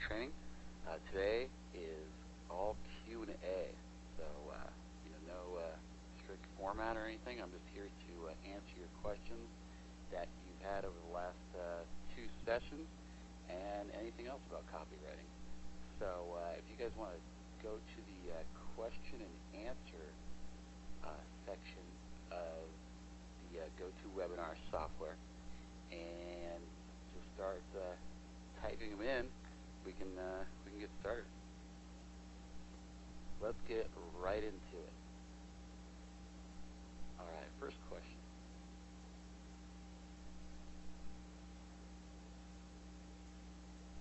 training. Today is all Q&A, so no strict format or anything. I'm just here to answer your questions that you've had over the last two sessions and anything else about copywriting. So if you guys want to go to the question and answer section of the GoToWebinar software and just start typing them in, we can get started. Let's get right into it. All right, first question.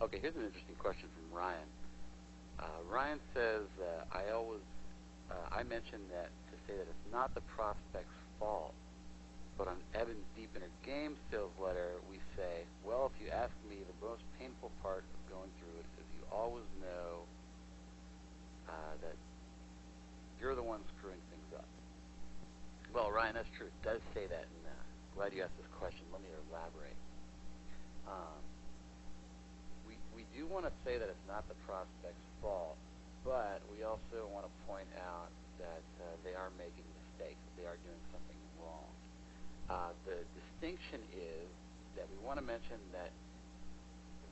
Okay, here's an interesting question from Ryan. Ryan says, I mentioned that to say that it's not the prospect's fault, but on Evan's Deep Inner Game sales letter, we say, well, if you ask me, the most painful part of going through it is you always know that you're the one screwing things up. Well, Ryan, that's true. It does say that, and glad you asked this question. Let me elaborate. We do want to say that it's not the prospect's fault, but we also want to point out that they are making mistakes, that they are doing something wrong. The distinction is that we want to mention that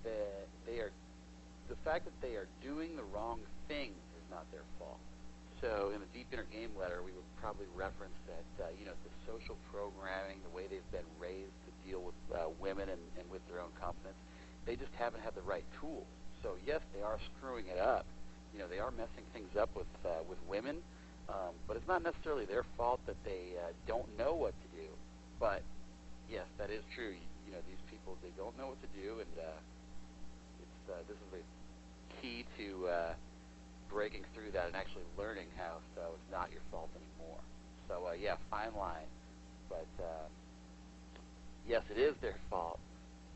the fact that they are doing the wrong thing is not their fault. So in the Deep Inner Game letter, we would probably reference that the social programming, the way they've been raised to deal with women and with their own confidence, they just haven't had the right tools. So yes, they are screwing it up. They are messing things up with women, but it's not necessarily their fault that they don't know what to do. But yes, that is true. These people, they don't know what to do, and this is a key to breaking through that and actually learning how so it's not your fault anymore. So yeah, fine line. But yes, it is their fault,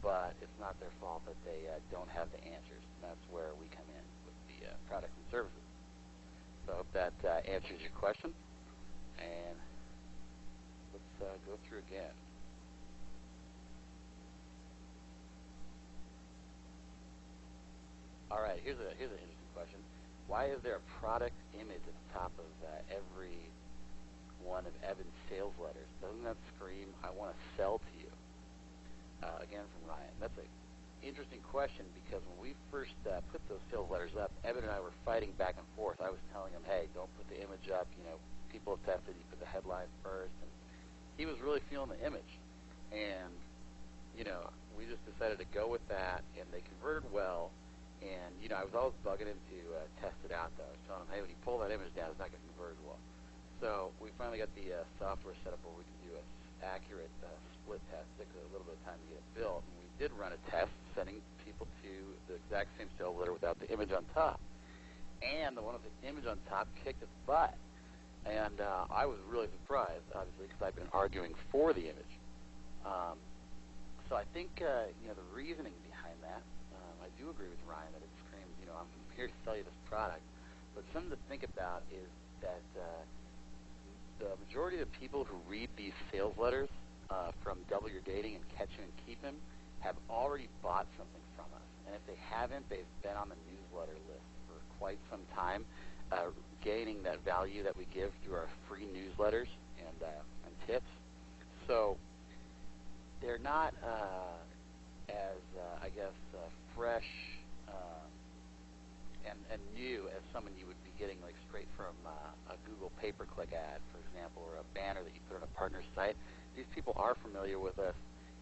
but it's not their fault that they don't have the answers. And that's where we come in with the products and services. So I hope that answers your question. And let's go through again. All right, here's an interesting question. Why is there a product image at the top of every one of Evan's sales letters? Doesn't that scream, I want to sell to you? Again from Ryan. That's an interesting question because when we first put those sales letters up, Evan and I were fighting back and forth. I was telling him, hey, don't put the image up. People have tested, you put the headline first. And he was really feeling the image. And, we just decided to go with that, and they converted well. And, I was always bugging him to test it out, though. I was telling him, hey, when you pull that image down, it's not going to convert as well. So we finally got the software set up where we can do an accurate split test. It took a little bit of time to get it built. And we did run a test, sending people to the exact same sales letter without the image on top. And the one with the image on top kicked its butt. And I was really surprised, obviously, because I've been arguing for the image. So I think, the reasoning behind that, I do agree with Ryan that it screams, I'm here to sell you this product. But something to think about is that the majority of the people who read these sales letters from Double Your Dating and Catch Him and Keep Him have already bought something from us. And if they haven't, they've been on the newsletter list for quite some time, gaining that value that we give through our free newsletters and tips. So they're not as, fresh and new as someone you would be getting like straight from a Google pay-per-click ad, for example, or a banner that you put on a partner site. These people are familiar with us.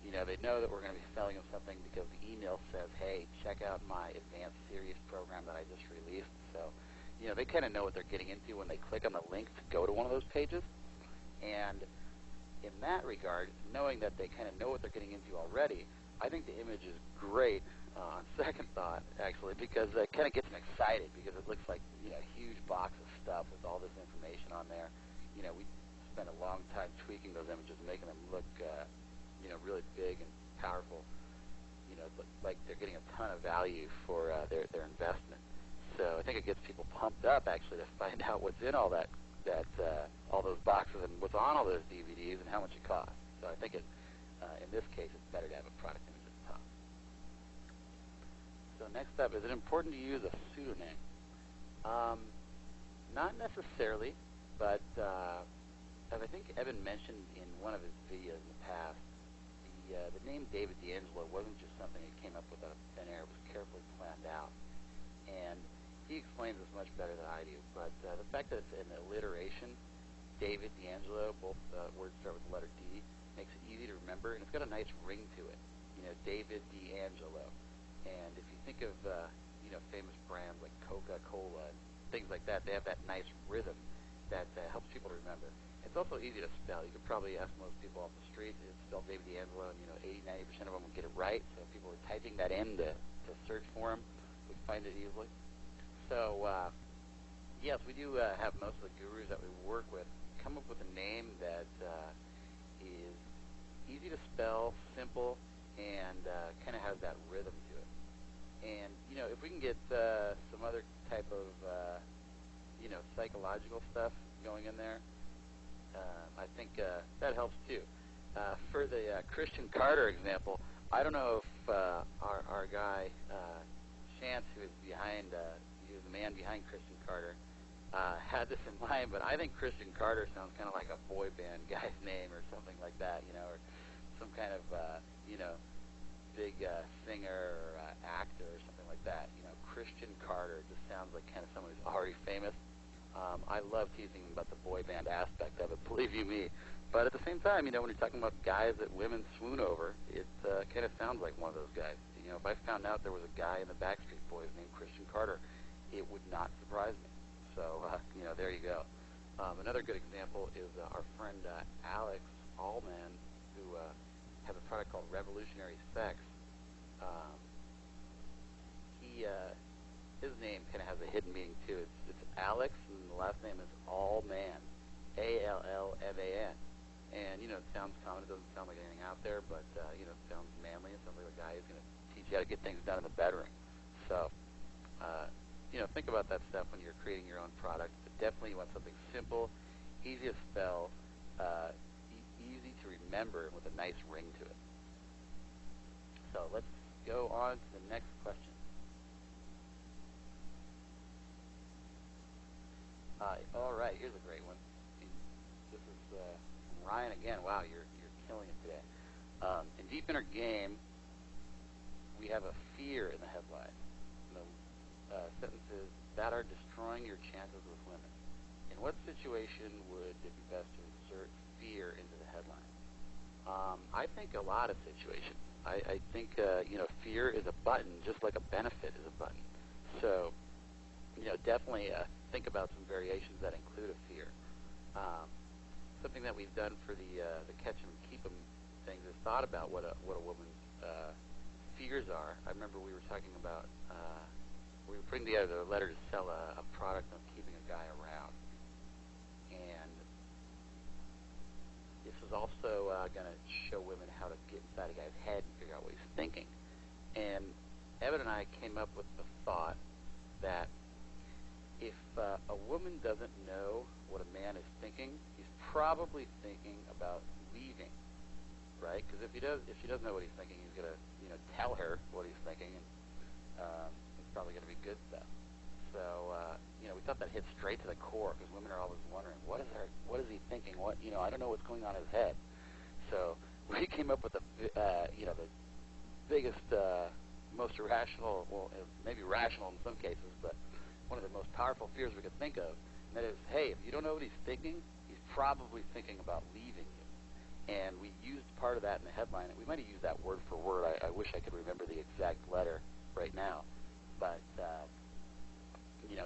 They know that we're going to be selling them something because the email says, hey, check out my advanced series program that I just released. So, they kind of know what they're getting into when they click on the link to go to one of those pages. And in that regard, knowing that they kind of know what they're getting into already, I think the image is great on second thought, actually, because it kind of gets them excited because it looks like, a huge box of stuff with all this information on there. We spent a long time tweaking those images, making them look, really big and powerful, like they're getting a ton of value for their investment. So I think it gets people pumped up, actually, to find out what's in all all those boxes and what's on all those DVDs and how much it costs. So I think in this case, it's better to have a product image at the top. So next up, is it important to use a pseudonym? Not necessarily, but as I think Evan mentioned in one of his videos in the past, the name David D'Angelo wasn't just something that came up with out of thin air. It was carefully planned out. And he explains this much better than I do. But the fact that it's an alliteration, David D'Angelo, both words start with the letter D, makes it easy to remember, and it's got a nice ring to it. David D'Angelo. And if you think of famous brands like Coca-Cola and things like that, they have that nice rhythm that helps people to remember. It's also easy to spell. You could probably ask most people off the street. It's spelled David D'Angelo, and 80-90% of them will get it right. So if people are typing that in to search for him, we find it easily. So yes, we do have most of the gurus that we work with come up with a name that is easy to spell, simple, and kind of has that rhythm to it. And if we can get some other type of psychological stuff going in there, I think that helps too. For the Christian Carter example, I don't know if our guy Chance, who is behind, he was the man behind Christian Carter, had this in mind, but I think Christian Carter sounds kind of like a boy band guy's name or something like that, or some kind of big singer or actor or something like that. Christian Carter just sounds like kind of someone who's already famous. I love teasing about the boy band aspect of it, believe you me. But at the same time, when you're talking about guys that women swoon over, it kind of sounds like one of those guys. If I found out there was a guy in the Backstreet Boys named Christian Carter, it would not surprise me. So, there you go. Another good example is our friend Alex Allman, who has a product called Revolutionary Sex. His name kind of has a hidden meaning too. It's Alex, and the last name is Allman, Allman. And it sounds common. It doesn't sound like anything out there, but it sounds manly. It sounds like a guy who's going to teach you how to get things done in the bedroom. So, think about that stuff when you're creating your own product. But definitely, you want something simple, easy to spell, easy to remember, with a nice ring to it. So let's go on to the next question. All right, here's a great one. This is from Ryan again. Wow, you're killing it today. In Deep Inner Game, we have a fear in the headline. The sentence is, that are destroying your chances with women. In what situation would it be best to insert fear into the headline? I think a lot of situations. I think fear is a button, just like a benefit is a button. So, definitely think about some variations that include a fear. Something that we've done for the catch 'em, keep 'em things is thought about what a woman's fears are. I remember we were talking about we were putting together a letter to sell a product on keeping a guy around, and this is also going to show women how to get inside a guy's head and figure out what he's thinking. And Evan and I came up with the thought that if a woman doesn't know what a man is thinking, he's probably thinking about leaving, right? Because if she doesn't know what he's thinking, he's going to tell her what he's thinking, and it's probably going to be good stuff. So we thought that hit straight to the core, because women are always wondering, what is he thinking? I don't know what's going on in his head. So we came up with the biggest, most irrational, well, maybe rational in some cases, but one of the most powerful fears we could think of, and that is, hey, if you don't know what he's thinking, he's probably thinking about leaving you. And we used part of that in the headline. We might have used that word for word. I wish I could remember the exact letter right now. But,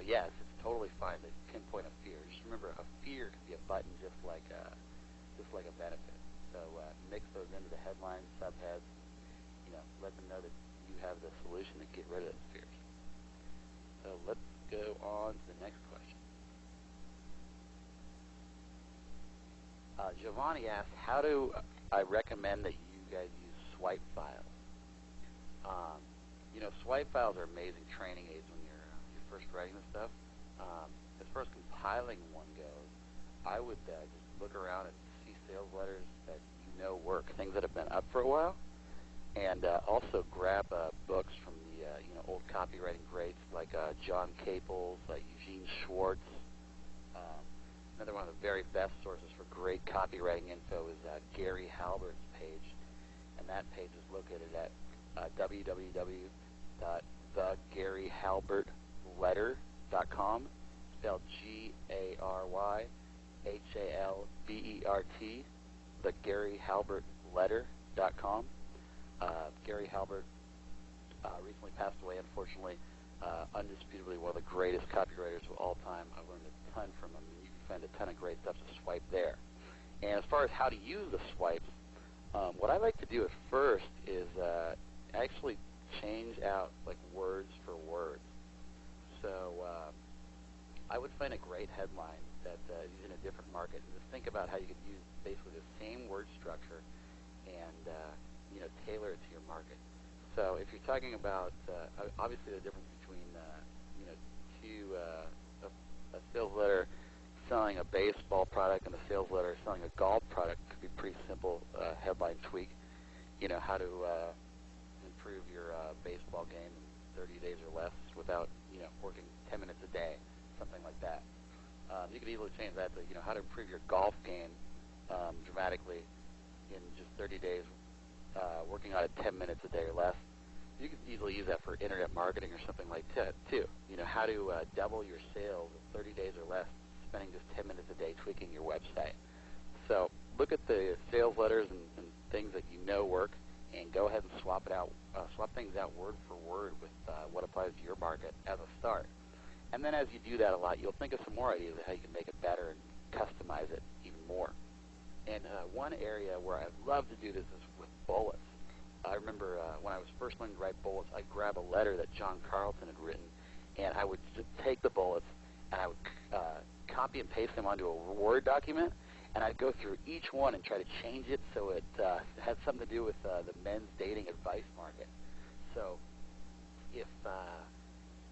yes, it's totally fine to pinpoint a fear. Just remember, a fear can be a button just like a benefit. So mix those into the headline, subheads, let them know that you have the solution to get rid of those fears. So let's go on to the next question. Giovanni asks, how do I recommend that you guys use swipe files? Swipe files are amazing training aids when you're first writing this stuff. As far as compiling one goes, I would just look around and see sales letters that work, things that have been up for a while, and also grab books from the old copywriting greats like John Caples, Eugene Schwartz. Another one of the very best sources for great copywriting info is Gary Halbert's page, and that page is located at www.thegaryhalbertletter.com, spelled GaryHalbert, thegaryhalbertletter.com. Gary Halbert recently passed away, unfortunately. Undisputably one of the greatest copywriters of all time. I've learned a ton from him. You can find a ton of great stuff to swipe there. And as far as how to use the swipes, what I like to do at first is actually change out words for words. So I would find a great headline that is in a different market, and just think about how you could use basically the same word structure and tailor it to your market. So if you're talking about obviously the difference between a sales letter selling a baseball product and a sales letter selling a golf product could be pretty simple headline tweak. How to improve your baseball game in 30 days or less without working 10 minutes a day, something like that. You could easily change that to how to improve your golf game dramatically in just 30 days, working on it 10 minutes a day or less. You could easily use that for internet marketing or something like that too. How to double your sales in 30 days or less, spending just 10 minutes a day tweaking your website. So look at the sales letters and things that work, and go ahead and swap things out word for word with what applies to your market as a start. And then as you do that a lot, you'll think of some more ideas of how you can make it better and customize it even more. And one area where I'd love to do this is with bullets. I remember when I was first learning to write bullets, I'd grab a letter that John Carlton had written, and I would just take the bullets, and I would copy and paste them onto a Word document, and I'd go through each one and try to change it so it had something to do with the men's dating advice market. So if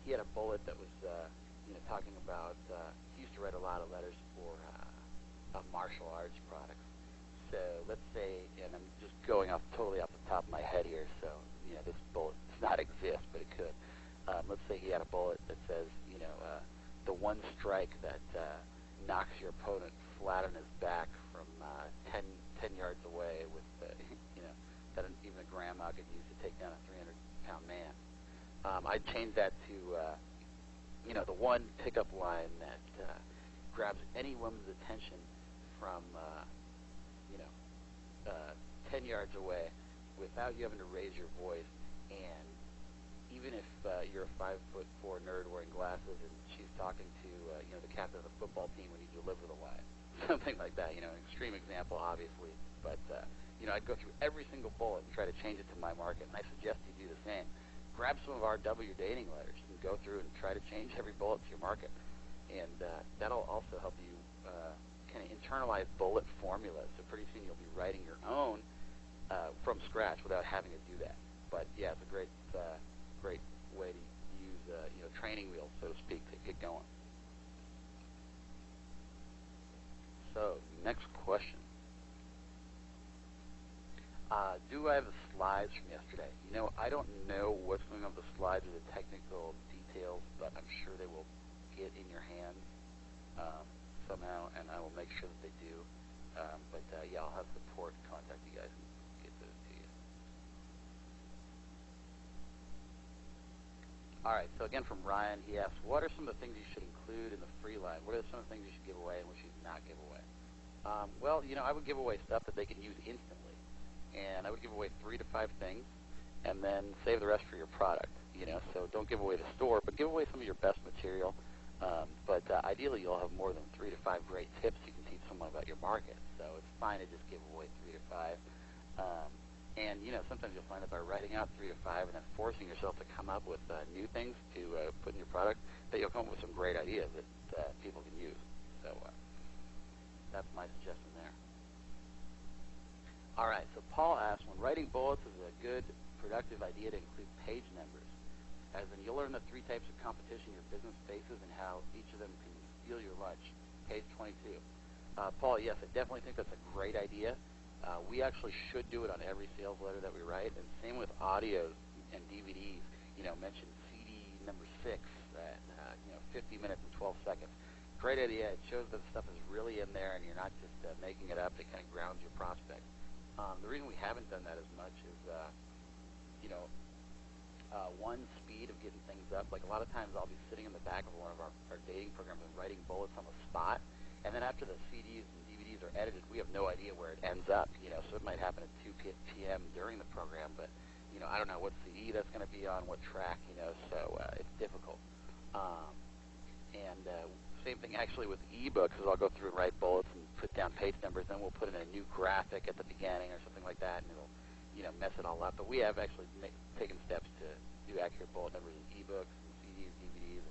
he had a bullet that was talking about, he used to write a lot of letters for martial arts products. So let's say, and I'm just going totally off the top of my head here, so this bullet does not exist, but it could. Let's say he had a bullet that says, the one strike that knocks your opponent flat on his back from 10 yards away with, that even a grandma could use to take down a 300-pound man. I'd change that to, the one pickup line that grabs any woman's attention from 10 yards away without you having to raise your voice, and even if you're a 5'4" nerd wearing glasses and she's talking to the captain of the football team when you deliver the line, something like that. An extreme example, obviously, but I'd go through every single bullet and try to change it to my market, and I suggest you do the same. Grab some of our W dating letters and go through and try to change every bullet to your market, and that'll also help you kind of internalize bullet formulas. So pretty soon you'll be writing your own from scratch without having to do that. But yeah, it's a great way to use training wheels, so to speak, to get going. So next question. Do I have the slides from yesterday? I don't know what's going on with the slides or the technical details, but I'm sure they will get in your hands somehow, and I will make sure that they do. But yeah, I'll have support contact you guys and get those to you. All right, so again from Ryan, he asks, what are some of the things you should include in the free line? What are some of the things you should give away and what you should not give away? Well, I would give away stuff that they can use instantly. And I would give away 3 to 5 things and then save the rest for your product. So don't give away the store, but give away some of your best material. But ideally, you'll have more than 3 to 5 great tips you can teach someone about your market. So it's fine to just give away 3 to 5. And sometimes you'll find that by writing out 3 to 5 and then forcing yourself to come up with new things to put in your product, that you'll come up with some great ideas that people can use. So that's my suggestion there. All right, so Paul asks, when writing bullets is a good, productive idea to include page numbers? As in, you'll learn the 3 types of competition your business faces and how each of them can steal your lunch. Page 22. Paul, yes, I definitely think that's a great idea. We actually should do it on every sales letter that we write, and same with audios and DVDs. mention CD number 6 at 50 minutes and 12 seconds. Great idea. It shows that the stuff is really in there, and you're not just making it up. It kind of grounds your prospect. The reason we haven't done that as much is, one, speed of getting things up. Like a lot of times I'll be sitting in the back of one of our dating programs and writing bullets on the spot, and then after the CDs and DVDs are edited, we have no idea where it ends up, so it might happen at 2 p.m. during the program, but, I don't know what CD that's going to be on, what track, so it's difficult. Same thing actually with ebooks, is I'll go through and write bullets and put down page numbers, then we'll put in a new graphic at the beginning or something like that, and it'll, mess it all up. But we have actually taken steps to do accurate bullet numbers in ebooks and CDs, DVDs.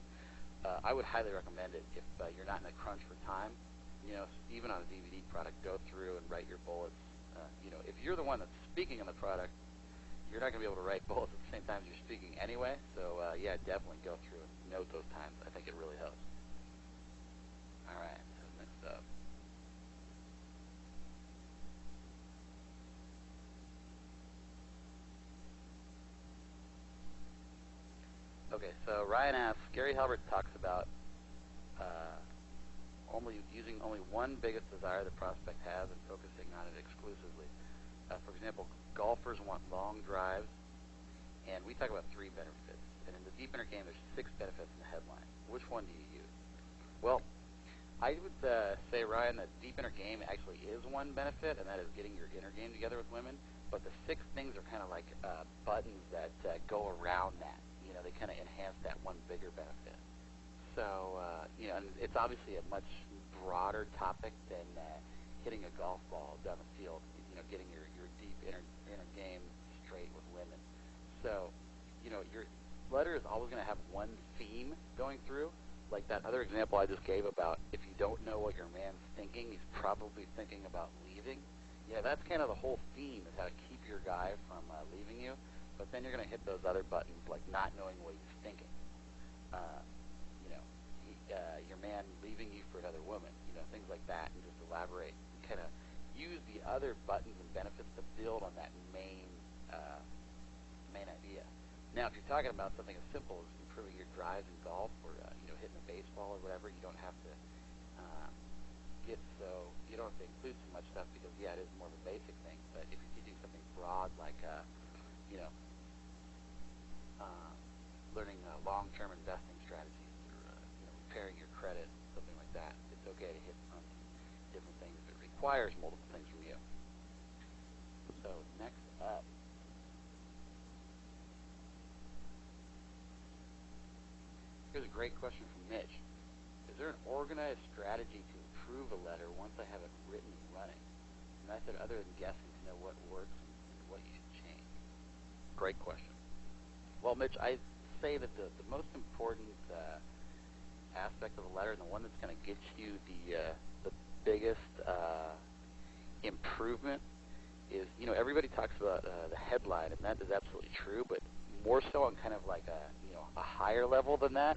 I would highly recommend it if you're not in a crunch for time. Even on a DVD product, go through and write your bullets. If you're the one that's speaking on the product, you're not going to be able to write bullets at the same time as you're speaking anyway. So, yeah, definitely go through and note those times. I think it really helps. All right, so next up. Okay, so Ryan asks, Gary Halbert talks about using only one biggest desire the prospect has and focusing on it exclusively. For example, golfers want long drives, and we talk about 3 benefits. And in the deep inner game, there's 6 benefits in the headline. Which one do you use? Well, I would say, Ryan, that deep inner game actually is one benefit, and that is getting your inner game together with women. But the 6 things are kind of like buttons that go around that. They kind of enhance that one bigger benefit. So, and it's obviously a much broader topic than hitting a golf ball down the field, getting your deep inner game straight with women. So, your letter is always going to have one theme going through. Like that other example I just gave about if you don't know what your man's thinking, he's probably thinking about leaving. Yeah, that's kind of the whole theme, is how to keep your guy from leaving you. But then you're going to hit those other buttons, like not knowing what he's thinking. Your man leaving you for another woman, things like that, and just elaborate and kind of use the other buttons and benefits to build on that main idea. Now, if you're talking about something as simple as improving your drives in golf or hitting a baseball or whatever, you don't have to you don't have to include so much stuff because, yeah, it is more of a basic thing. But if you do something broad like learning long-term investing strategies or repairing your credit, something like that, it's okay to hit on different things. It requires multiple things from you. So next up. Here's a great question from Mitch. Is there an organized strategy to improve a letter once I have it written and running? A method other than guessing to know what works and what you should change? Great question. Well, Mitch, I say that the most important aspect of the letter, and the one that's going to get you the biggest improvement, is everybody talks about the headline, and that is absolutely true. But more so on kind of like a higher level than that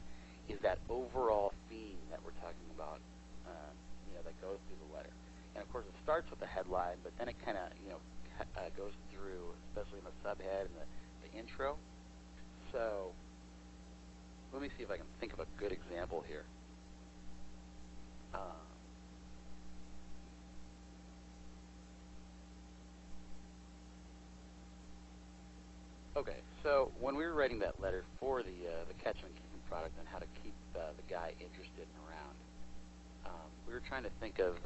is that overall theme that we're talking about, that goes through the letter. And of course, it starts with the headline, but then it kind of goes through, especially in the subhead and the intro. So let me see if I can think of a good example here. Okay, so when we were writing that letter for the Catch 'em and Keep 'em product and how to keep the guy interested and around, we were trying to think of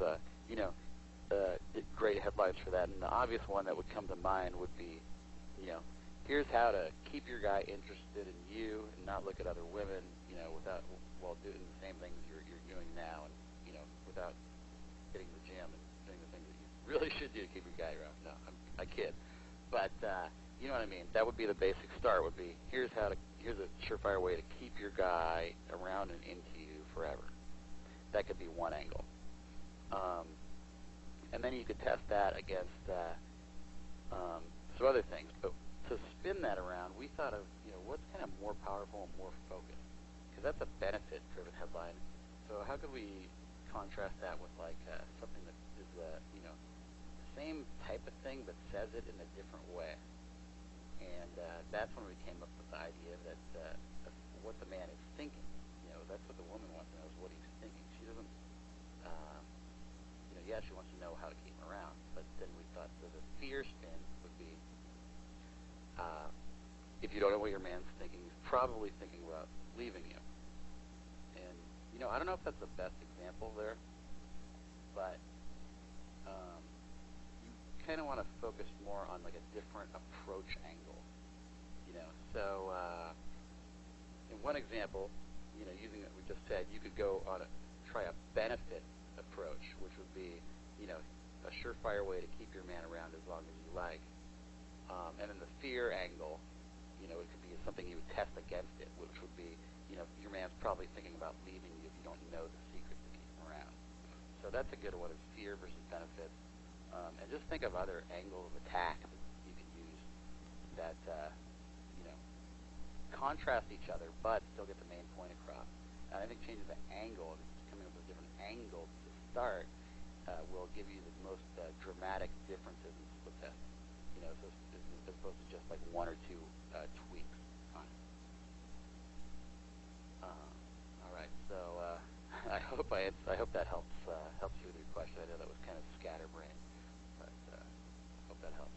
great headlines for that, and the obvious one that would come to mind would be, here's how to keep your guy interested in you and not look at other women, while doing the same things you're doing now, and without hitting the gym and doing the things that you really should do to keep your guy around. No, I kid, but you know what I mean. That would be the basic start. Would be here's a surefire way to keep your guy around and into you forever. That could be one angle, and then you could test that against some other things. But to spin that around, we thought of what's kind of more powerful and more focused, because that's a benefit-driven headline. So how could we contrast that with like something that is the same type of thing but says it in a different way? And that's when we came up with the idea that of what the man is thinking. That's what the woman wants to know, is what he's thinking. She doesn't, yeah, she wants to know how to keep him around. But then we thought that the fear spin would be, if you don't know what your man's thinking, he's probably thinking about leaving you. And, I don't know if that's the best example there, but you kind of want to focus more on like a different approach angle. So in one example, using what we just said, you could go on try a benefit approach, which would be, a surefire way to keep your man around as long as you like. And then the fear angle, it could be something you would test against it, which would be, your man's probably thinking about leaving you if you don't know the secret to keep him around. So that's a good one, is fear versus benefit. And just think of other angles of attack that you can use that, contrast each other, but still get the main point across. And I think changing the angle, coming up with different angles to start, will give you the most dramatic differences in split testing. So as opposed to just like one or two tweaks on it. All right. So I hope that helps you with your question. I know that was kind of scatterbrained, but I hope that helps.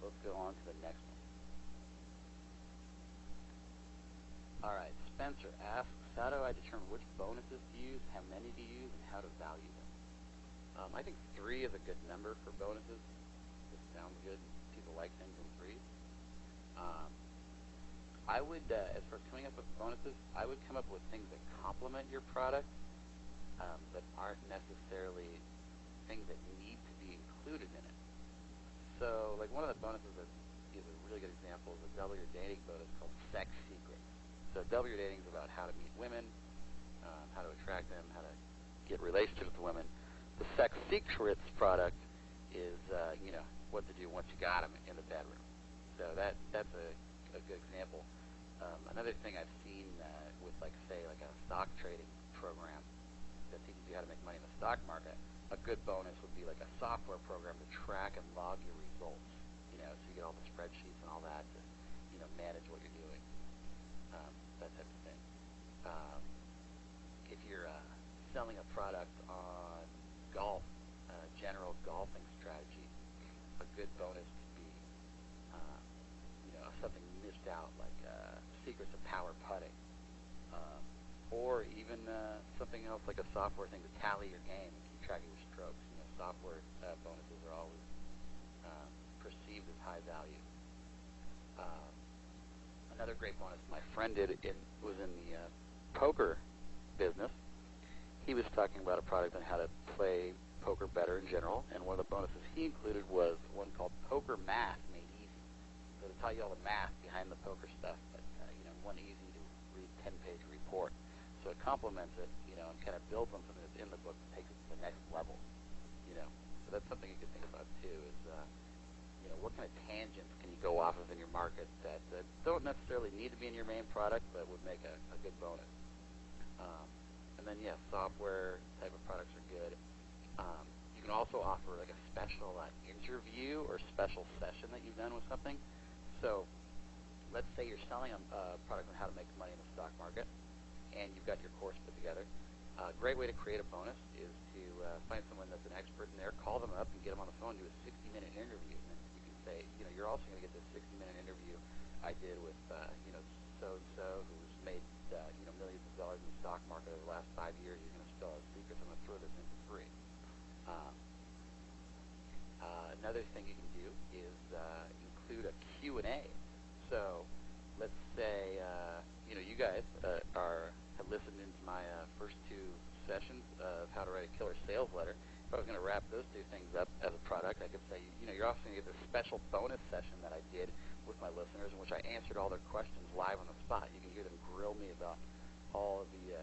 Let's go on to the next one. All right, Spencer asks, how do I determine which bonuses to use, how many to use, and how to value them? I think 3 is a good number for bonuses. It sounds good. People like things in 3s. I would, as far as coming up with bonuses, I would come up with things that complement your product, but aren't necessarily things that need to be included in it. So, like one of the bonuses that is a really good example is a double your dating bonus called Sex Secrets. So double your dating is about how to meet women, how to attract them, how to get relationships with women. The Sex Secrets product is, what to do once you got them in the bedroom. So that's a good example. Another thing I've seen with, like, say, like a stock trading program that teaches you how to make money in the stock market, a good bonus would be like a software program to track and log your results. So you get all the spreadsheets and all that to, manage what you're doing. That type of thing. If you're selling a product on golf, general golfing strategy, a good bonus could be, something you missed out, like secrets of power putting, or even something else like a software thing to tally your game and keep track of your strokes. Software bonuses are always perceived as high value. Another great bonus my friend was in the poker business. He was talking about a product on how to play poker better in general, and one of the bonuses he included was one called Poker Math Made Easy. So to tell you all the math behind the poker stuff, but one easy to read 10-page report. So it complements it, and kind of builds on something that's in the book that takes it to the next level. So that's something you can think about too. Is what kind of tangents can you go off of in your market that don't necessarily need to be in your main product, but would make a good bonus. And then, software type of products are good. You can also offer like a special interview or special session that you've done with something. So let's say you're selling a product on how to make money in the stock market, and you've got your course put together. A great way to create a bonus is to find someone that's an expert in there, call them up and get them on the phone, do a 60-minute interview. And you can say, you're also going to get this 60-minute interview I did with, so-and-so who's made, millions of dollars in the stock market over the last 5 years. You're going to spill out secrets. I'm going to throw this in for free. Another thing you can do is include a Q&A. So let's say, you guys have listened into my first 2 sessions of how to write a killer sales letter. If I was going to wrap those 2 things up as a product, I could say, you're also going to get this special bonus session that I did with my listeners in which I answered all their questions live on the spot. You can hear them grill me about all of the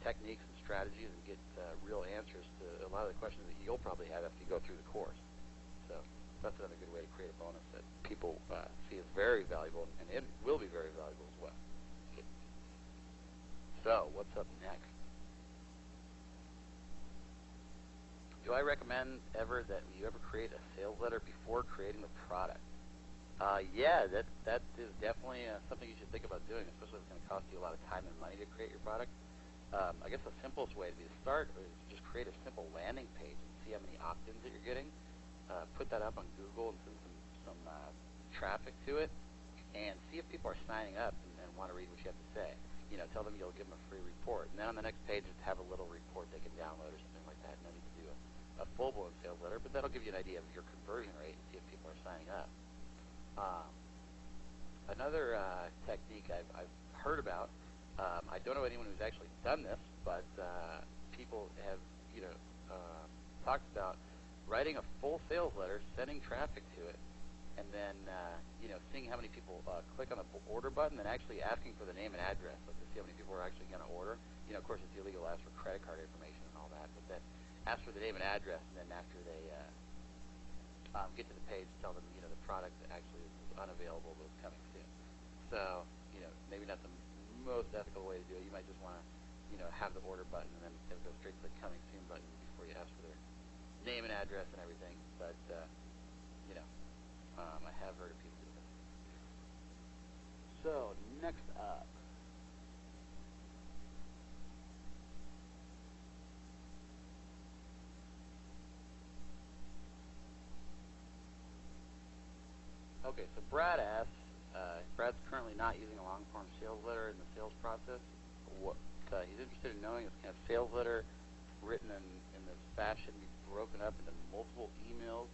techniques and strategies and get real answers to a lot of the questions that you'll probably have after you go through the course. So that's another good way to create a bonus that people see as very valuable, and it will be very valuable as well. Okay. So what's up next? Do I recommend that you ever create a sales letter before creating the product? Yeah, that is definitely something you should think about doing, especially if it's going to cost you a lot of time and money to create your product. I guess the simplest way to start is just create a simple landing page and see how many opt-ins that you're getting. Put that up on Google and send some traffic to it, and see if people are signing up and want to read what you have to say. Tell them you'll give them a free report, and then on the next page just have a little report they can download or something like that. No need to do a full-blown sales letter, but that'll give you an idea of your conversion rate and see if people are signing up. Another technique I've heard about, I don't know anyone who's actually done this, but people have talked about writing a full sales letter, sending traffic to it, and then seeing how many people click on the order button, and actually asking for the name and address, like to see how many people are actually going to order. Of course, it's illegal to ask for credit card information and all that, but then ask for the name and address, and then after they get to the page, tell them the product actually is unavailable, but it's coming soon. So maybe not the most ethical way to do it. You might just want to have the order button, and then go straight to the coming soon button before you ask for their name and address and everything. But I have heard of people do this. So next up. Okay, so Brad asks, Brad's currently not using a long-form sales letter in the sales process. What he's interested in knowing is, can a sales letter written in this fashion be broken up into multiple emails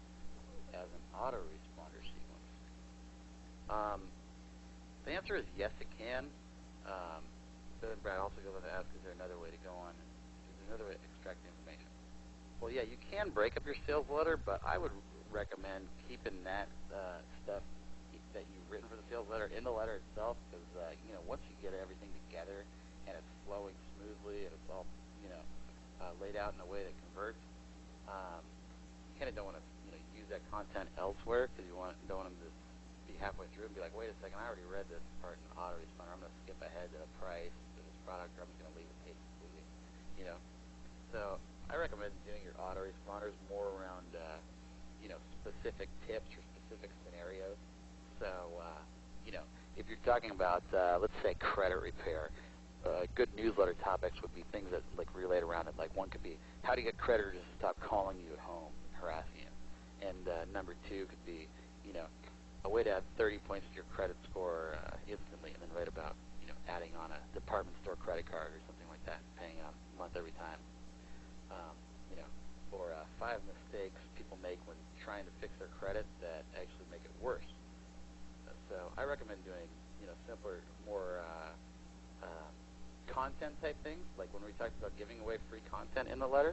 as an autoresponder sequence? The answer is yes, it can. Then Brad also goes on to ask, is there another way to go on? Is there another way to extract the information? Well, yeah, you can break up your sales letter, but I would recommend keeping that stuff that you've written for the sales letter in the letter itself, because once you get everything together and it's flowing smoothly and it's all laid out in a way that converts, you kind of don't want to use that content elsewhere, because you don't want them to be halfway through and be like, wait a second, I already read this part in autoresponder. I'm going to skip ahead to the price to this product, or I'm just going to leave the page completely. So I recommend doing your autoresponders more around specific tips or specific scenarios. So if you're talking about let's say credit repair, good newsletter topics would be things that relate around it. Like one could be, how to get creditors to stop calling you at home and harassing you. And number two could be a way to add 30 points to your credit score instantly, and then write about adding on a department store credit card or something like that, paying a month every time. Or 5 mistakes people make when trying to fix their credit that actually make it worse. So I recommend doing simpler, more content type things, like when we talked about giving away free content in the letter.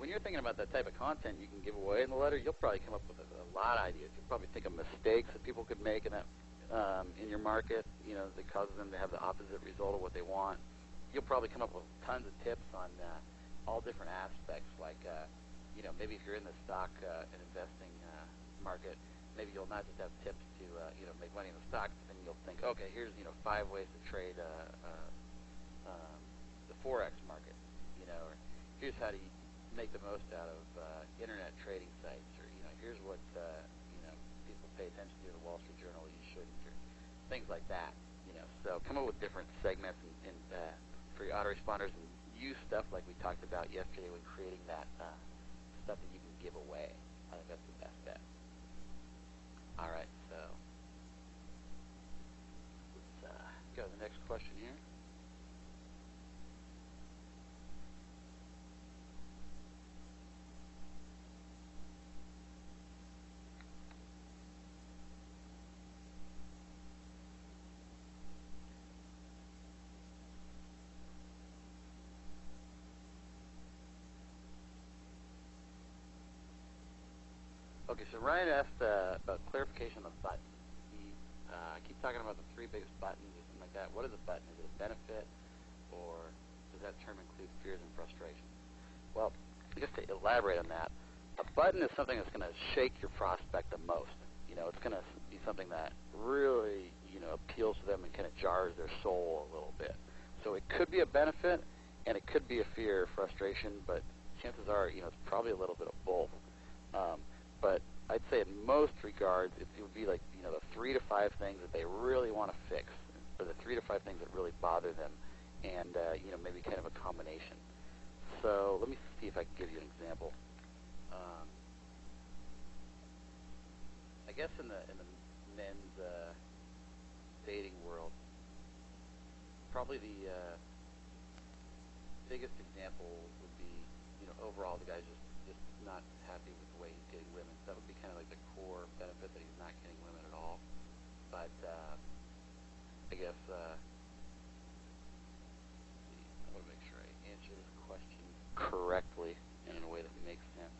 When you're thinking about that type of content you can give away in the letter, you'll probably come up with a lot of ideas. You'll probably think of mistakes that people could make in that in your market, that causes them to have the opposite result of what they want. You'll probably come up with tons of tips on all different aspects, like maybe if you're in the stock and investing market, maybe you'll not just have tips to make money in the stock, but then you'll think, okay, here's 5 ways to trade the forex market, or here's how to make the most out of internet trading sites, or here's what people pay attention to in the Wall Street Journal you shouldn't, or things like that. So come up with different segments and for your autoresponders, and use stuff like we talked about yesterday when creating that stuff that you can give away. I think that's the best bet. All right, so let's go to the next question here. Okay, so Ryan asked about clarification on the button. I keep talking about the 3 biggest buttons or something like that. What is a button? Is it a benefit, or does that term include fears and frustrations? Well, I guess to elaborate on that, a button is something that's going to shake your prospect the most. It's going to be something that really, appeals to them and kind of jars their soul a little bit. So it could be a benefit, and it could be a fear or frustration, but chances are, it's probably a little bit of both. But I'd say in most regards, it would be like, the 3 to 5 things that they really want to fix, or the 3 to 5 things that really bother them, and maybe kind of a combination. So let me see if I can give you an example. I guess in the men's dating world, probably the biggest example would be, overall the guy's just not happy with the way he's getting women. So that would be kind of like the core benefit, that he's not getting women at all. But I guess I want to make sure I answer this question correctly and in a way that makes sense.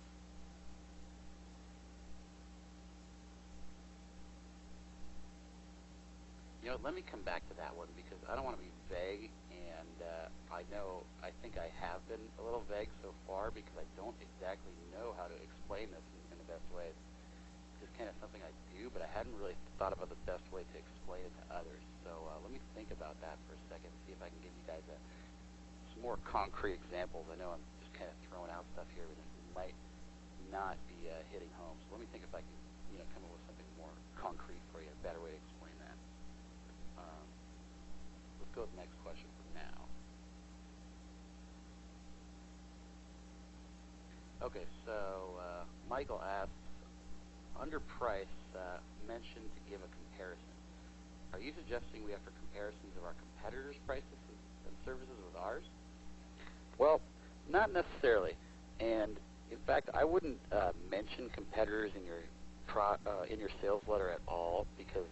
Let me come back to that one, because I don't want to be vague, and I think I have been a little vague so far, because I don't exactly know how to explain this in the best way. It's just kind of something I do, but I hadn't really thought about the best way to explain it to others. So let me think about that for a second, see if I can give you guys some more concrete examples. I know I'm just kind of throwing out stuff here, but it might not be hitting home. So let me think if I can come up with something more concrete for you, a better way to explain that. Let's go with the next question for now. Okay, so Michael asks, under price, mention to give a comparison. Are you suggesting we have comparisons of our competitors' prices and services with ours? Well, not necessarily. And in fact, I wouldn't mention competitors in your sales letter at all, because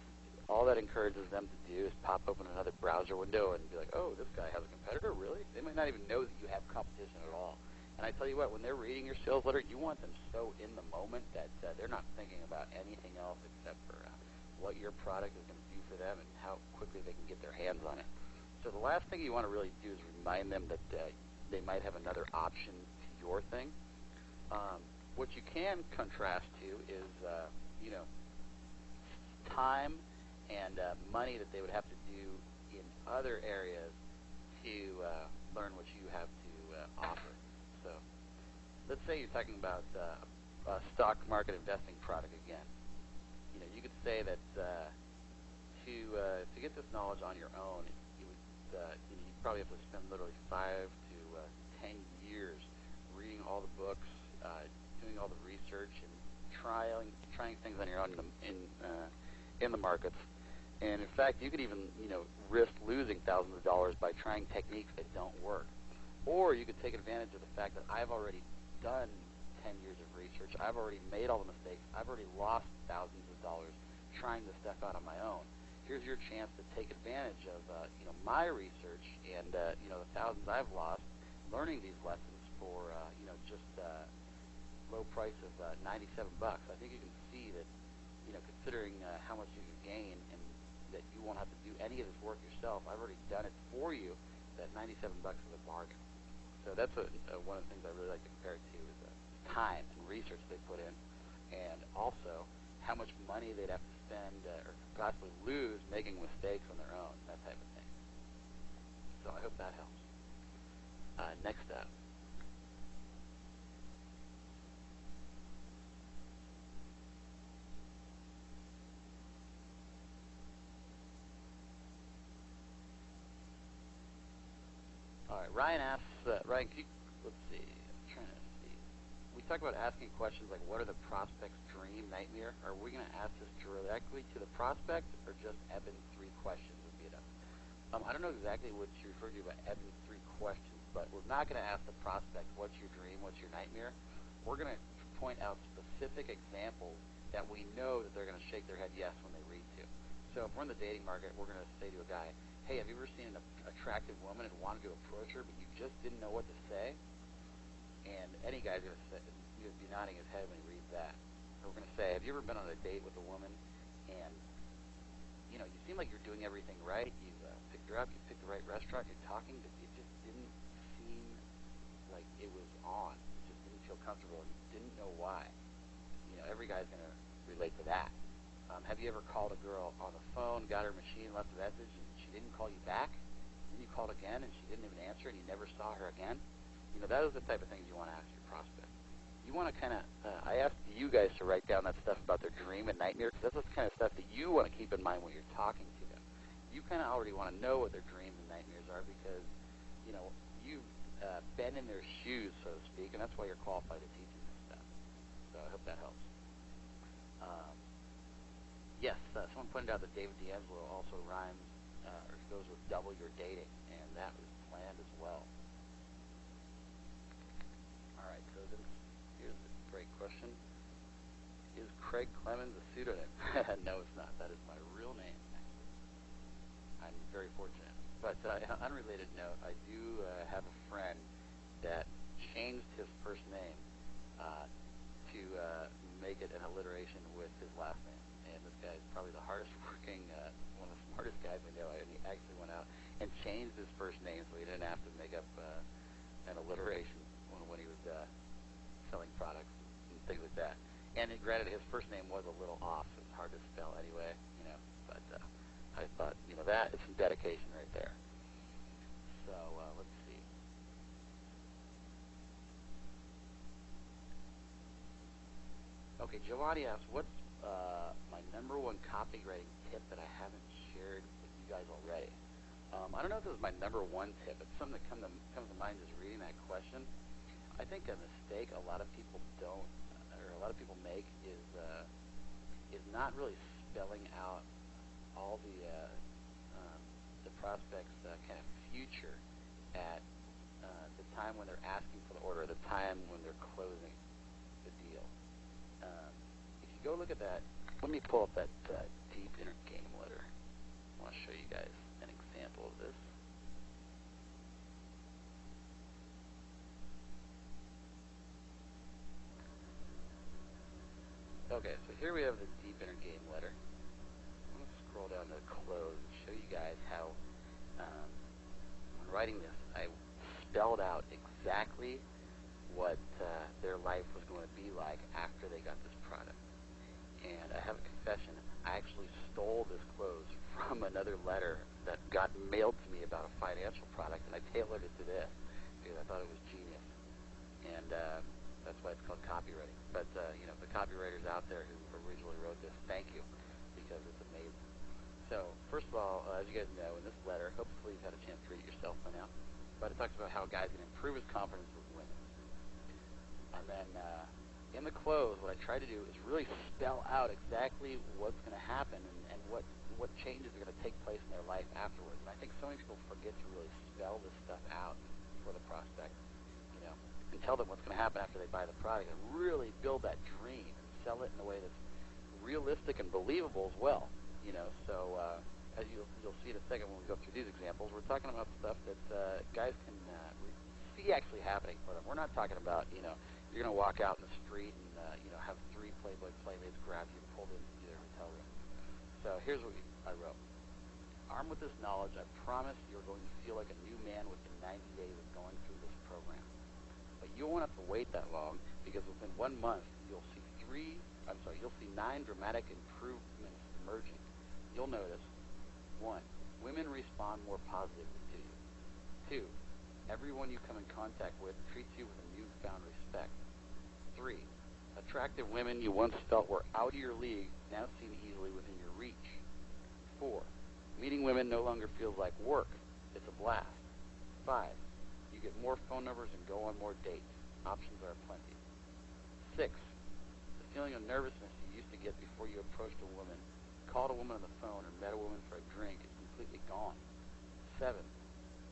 all that encourages them to do is pop open another browser window and be like, oh, this guy has a competitor? Really? They might not even know that you have competition at all. And I tell you what, when they're reading your sales letter, you want them so in the moment that they're not thinking about anything else except for what your product is going to do for them and how quickly they can get their hands on it. So the last thing you want to really do is remind them that they might have another option to your thing. What you can contrast to is, time and money that they would have to do in other areas to learn what you have to offer. So let's say you're talking about a stock market investing product again. You could say that to get this knowledge on your own, you'd probably have to spend literally 5 to 10 years reading all the books, doing all the research, and trying things on your own in the markets. And in fact, you could even risk losing thousands of dollars by trying techniques that don't work. Or you could take advantage of the fact that I've already done 10 years of research. I've already made all the mistakes. I've already lost thousands of dollars trying this stuff out on my own. Here's your chance to take advantage of my research and the thousands I've lost learning these lessons for just low price of $97. I think you can see that considering how much you can gain and that you won't have to do any of this work yourself. I've already done it for you. That $97 is a bargain. So that's one of the things I really like to compare it to is time and research they put in, and also how much money they'd have to spend or possibly lose making mistakes on their own, that type of thing. So I hope that helps. Next up. All right, Ryan asks, Ryan, let's see, I'm trying to see. We talk about asking questions like, what are the prospect's dream, nightmare? Are we going to ask this directly to the prospect, or just Evan's 3 questions would be enough? I don't know exactly what you referred to by Evan's 3 questions, but we're not going to ask the prospect, what's your dream, what's your nightmare? We're going to point out specific examples that we know that they're going to shake their head yes when they read to. So if we're in the dating market, we're going to say to a guy, hey, have you ever seen an attractive woman and wanted to approach her, but you just didn't know what to say? And any guy's going to be nodding his head when he reads that. Or we're going to say, have you ever been on a date with a woman and you seem like you're doing everything right. You picked her up, you picked the right restaurant, you're talking, but it just didn't seem like it was on. It just didn't feel comfortable, and you didn't know why. Every guy's going to relate to that. Have you ever called a girl on the phone, got her machine, left a message, and she didn't call you back? Then you called again, and she didn't even answer, and you never saw her again? Those are the type of things you want to ask your prospect. you want to kind of, I asked you guys to write down that stuff about their dream and nightmare, because that's the kind of stuff that you want to keep in mind when you're talking to them. You kind of already want to know what their dreams and nightmares are because, you've been in their shoes, so to speak, and that's why you're qualified to teach them this stuff. So I hope that helps. Yes, someone pointed out that David D'Angelo also rhymes or goes with double your dating, and that was planned as well. All right, so then here's a great question. Is Craig Clemens a pseudonym? No, it's not. That is my real name, actually. I'm very fortunate. But on an unrelated note, I do have a friend that changed his first name to make it an alliteration with his last name. And this guy is probably the hardest working, one of the smartest guys I know. And he actually went out and changed his first name so he didn't have to make up an alliteration when he was selling products and things like that. And granted, his first name was a little off. So it's hard to spell anyway, But I thought, that is some dedication right there. So let's see. Okay, Giovanni asks, what's my number one copywriting tip that I haven't shared with you guys already? I don't know if this is my number one tip. It's something that comes to mind just reading that question. I think a mistake a lot of people make is not really spelling out all the prospect's kind of future at the time when they're asking for the order, the time when they're closing the deal. If you go look at that, let me pull up that deep inner game letter. I want to show you guys an example of this. Okay, so here we have the deep inner game letter. I'm going to scroll down to close and show you guys how, when writing this, I spelled out exactly what their life was going to be like after they got this product. And I have a confession. I actually stole this close from another letter that got mailed to me about a financial product, and I tailored it to this because I thought it was genius. And that's why it's called copywriting. But, the copywriters out there who originally wrote this, thank you, because it's amazing. So, first of all, as you guys know, in this letter, hopefully you've had a chance to read it yourself by now, but it talks about how a guy can improve his confidence with women. And then in the close, what I try to do is really spell out exactly what's going to happen and what changes are going to take place in their life afterwards. And I think so many people forget to really spell this stuff out for the prospect, and tell them what's going to happen after they buy the product, and really build that dream and sell it in a way that's realistic and believable as well. So as you'll see in a second when we go through these examples, we're talking about stuff that guys can see actually happening for them. We're not talking about, you're going to walk out in the street and, have 3 Playboy playmates grab you and pull you into their hotel room. So here's what I wrote. Armed with this knowledge, I promise you're going to feel like a new man within 90 days of going through this program. But you won't have to wait that long because within 1 month, you'll see 9 dramatic improvements emerging. You'll notice, 1, women respond more positively to you. 2, everyone you come in contact with treats you with a newfound respect. 3, attractive women you once felt were out of your league now seem easily within your reach. 4, meeting women no longer feels like work. It's a blast. 5, you get more phone numbers and go on more dates. Options are plenty. 6, the feeling of nervousness you used to get before you approached a woman, called a woman on the phone, or met a woman for a drink is completely gone. 7,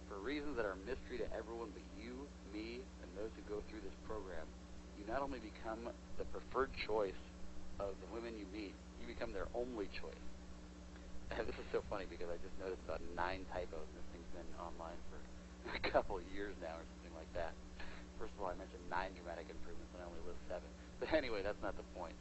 for reasons that are a mystery to everyone but you, me, and those who go through this program, you not only become the preferred choice of the women you meet, you become their only choice. And this is so funny because I just noticed about 9 typos, and this thing's been online for a couple of years now or something like that. First of all, I mentioned 9 dramatic improvements, and I only list 7. But anyway, that's not the point.